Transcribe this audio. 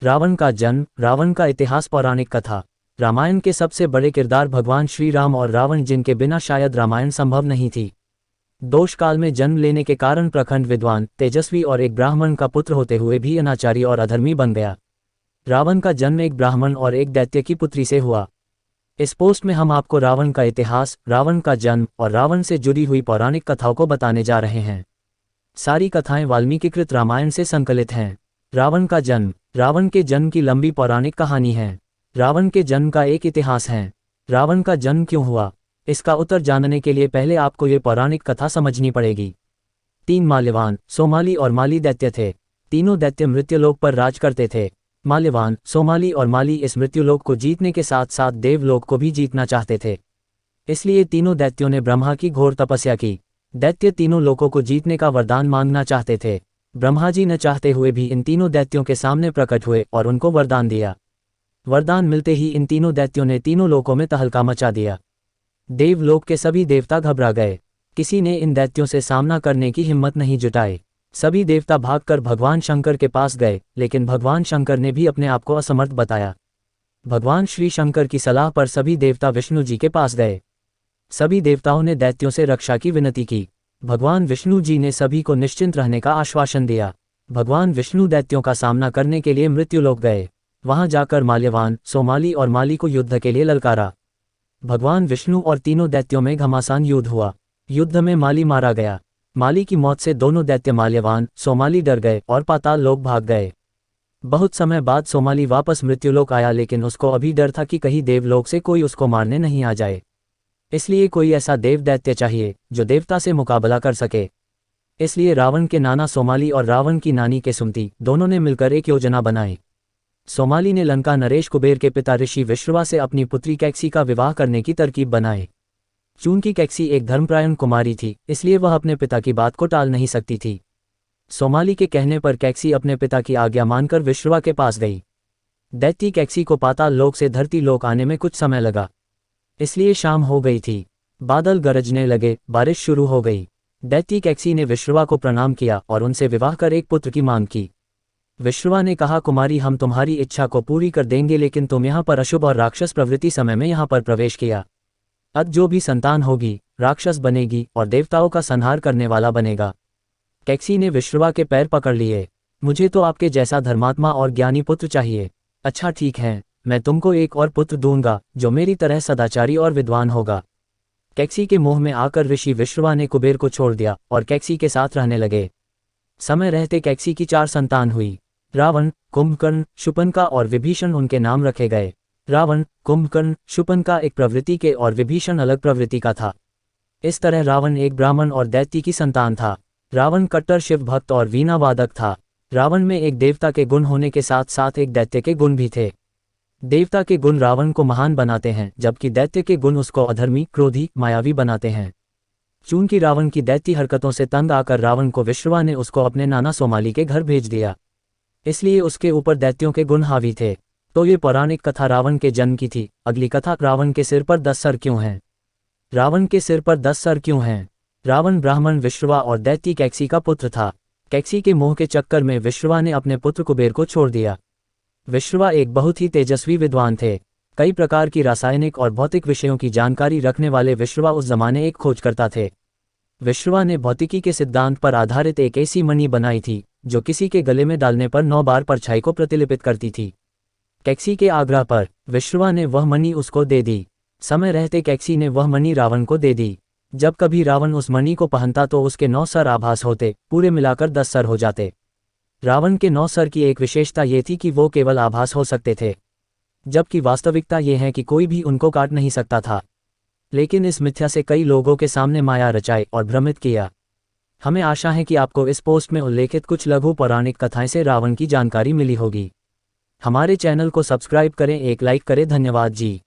रावण का जन्म, रावण का इतिहास। पौराणिक कथा। रामायण के सबसे बड़े किरदार भगवान श्री राम और रावण, जिनके बिना शायद रामायण संभव नहीं थी। दोष काल में जन्म लेने के कारण प्रखंड विद्वान, तेजस्वी और एक ब्राह्मण का पुत्र होते हुए भी अनाचारी और अधर्मी बन गया। रावण का जन्म एक ब्राह्मण और एक दैत्य की पुत्री से हुआ। इस पोस्ट में हम आपको रावण का इतिहास, रावण का जन्म और रावण से जुड़ी हुई पौराणिक कथाओं को बताने जा रहे हैं। सारी कथाएं वाल्मीकिकृत रामायण से संकलित हैं। रावण का जन्म। रावण के जन्म की लंबी पौराणिक कहानी है। रावण के जन्म का एक इतिहास है। रावण का जन्म क्यों हुआ, इसका उत्तर जानने के लिए पहले आपको ये पौराणिक कथा समझनी पड़ेगी। 3 माल्यवान, सोमाली और माली दैत्य थे। तीनों दैत्य मृत्युलोक पर राज करते थे। माल्यवान, सोमाली और माली इस मृत्युलोक को जीतने के साथ साथ देवलोक को भी जीतना चाहते थे। इसलिए तीनों दैत्यों ने ब्रह्मा की घोर तपस्या की। दैत्य तीनों लोकों को जीतने का वरदान मांगना चाहते थे। ब्रह्मा जी न चाहते हुए भी इन तीनों दैत्यों के सामने प्रकट हुए और उनको वरदान दिया। वरदान मिलते ही इन तीनों दैत्यों ने तीनों लोकों में तहलका मचा दिया। देवलोक के सभी देवता घबरा गए। किसी ने इन दैत्यों से सामना करने की हिम्मत नहीं जुटाई। सभी देवता भागकर भगवान शंकर के पास गए, लेकिन भगवान शंकर ने भी अपने आप को असमर्थ बताया। भगवान श्री शंकर की सलाह पर सभी देवता विष्णु जी के पास गए। सभी देवताओं ने दैत्यों से रक्षा की विनती की। भगवान विष्णु जी ने सभी को निश्चिंत रहने का आश्वासन दिया। भगवान विष्णु दैत्यों का सामना करने के लिए मृत्युलोक गए। वहां जाकर माल्यवान, सोमाली और माली को युद्ध के लिए ललकारा। भगवान विष्णु और तीनों दैत्यों में घमासान युद्ध हुआ। युद्ध में माली मारा गया। माली की मौत से दोनों दैत्य माल्यवान, सोमाली डर गए और पाताल लोक भाग गए। बहुत समय बाद सोमाली वापस मृत्युलोक आया, लेकिन उसको अभी डर था कि कहीं देवलोक से कोई उसको मारने नहीं आ जाए। इसलिए कोई ऐसा देव दैत्य चाहिए जो देवता से मुकाबला कर सके। इसलिए रावण के नाना सोमाली और रावण की नानी केसुमती दोनों ने मिलकर एक योजना बनाई। सोमाली ने लंका नरेश कुबेर के पिता ऋषि विश्रवा से अपनी पुत्री कैकसी का विवाह करने की तरकीब बनाई। चूंकि कैकसी एक धर्मपरायण कुमारी थी, इसलिए वह अपने पिता की बात को टाल नहीं सकती थी। सोमाली के कहने पर कैकसी अपने पिता की आज्ञा मानकर विश्रवा के पास गई। दैत्य कैकसी को पाताल लोक से धरती लोक आने में कुछ समय लगा, इसलिए शाम हो गई थी। बादल गरजने लगे, बारिश शुरू हो गई। दैत्य कैकसी ने विश्रवा को प्रणाम किया और उनसे विवाह कर एक पुत्र की मांग की। विश्रवा ने कहा, कुमारी, हम तुम्हारी इच्छा को पूरी कर देंगे, लेकिन तुम यहाँ पर अशुभ और राक्षस प्रवृत्ति समय में यहाँ पर प्रवेश किया। अब जो भी संतान होगी राक्षस बनेगी और देवताओं का संहार करने वाला बनेगा। कैकसी ने विश्रवा के पैर पकड़ लिए। मुझे तो आपके जैसा धर्मात्मा और ज्ञानी पुत्र चाहिए। अच्छा ठीक है, मैं तुमको एक और पुत्र दूंगा जो मेरी तरह सदाचारी और विद्वान होगा। कैकसी के मोह में आकर ऋषि विश्रवा ने कुबेर को छोड़ दिया और कैकसी के साथ रहने लगे। समय रहते कैकसी की 4 संतान हुई। रावण, कुंभकर्ण, शूर्पणखा और विभीषण उनके नाम रखे गए। रावण, कुंभकर्ण, शूर्पणखा एक प्रवृत्ति के और विभीषण अलग प्रवृत्ति का था। इस तरह रावण एक ब्राह्मण और दैत्य की संतान था। रावण कट्टर शिव भक्त और वीणा वादक था। रावण में एक देवता के गुण होने के साथ साथ एक दैत्य के गुण भी थे। देवता के गुण रावण को महान बनाते हैं, जबकि दैत्य के गुण उसको अधर्मी, क्रोधी, मायावी बनाते हैं। चूंकि रावण की दैत्य हरकतों से तंग आकर रावण को विश्रवा ने उसको अपने नाना सोमाली के घर भेज दिया, इसलिए उसके ऊपर दैत्यों के गुण हावी थे। तो ये पौराणिक कथा रावण के जन्म की थी। अगली कथा, रावण के सिर पर 10 सर क्यों हैं। रावण के सिर पर 10 सर क्यों हैं। रावण ब्राह्मण विश्रवा और दैत्य कैकसी का पुत्र था। कैकसी के मोह के चक्कर में विश्रवा ने अपने पुत्र कुबेर को छोड़ दिया। विश्रवा एक बहुत ही तेजस्वी विद्वान थे। कई प्रकार की रासायनिक और भौतिक विषयों की जानकारी रखने वाले विश्रवा उस जमाने एक खोजकर्ता थे। विश्रवा ने भौतिकी के सिद्धांत पर आधारित एक ऐसी मणि बनाई थी जो किसी के गले में डालने पर 9 बार परछाई को प्रतिलिपित करती थी। कैकसी के आग्रह पर विश्रवा ने वह मणि उसको दे दी। समय रहते कैकसी ने वह मणि रावण को दे दी। जब कभी रावण उस मणि को पहनता तो उसके 9 सर आभास होते, पूरे मिलाकर 10 सर हो जाते। रावण के 9 सर की एक विशेषता ये थी कि वो केवल आभास हो सकते थे, जबकि वास्तविकता ये है कि कोई भी उनको काट नहीं सकता था। लेकिन इस मिथ्या से कई लोगों के सामने माया रचाई और भ्रमित किया। हमें आशा है कि आपको इस पोस्ट में उल्लेखित कुछ लघु पौराणिक कथाएं से रावण की जानकारी मिली होगी। हमारे चैनल को सब्सक्राइब करें, एक लाइक करें। धन्यवाद जी।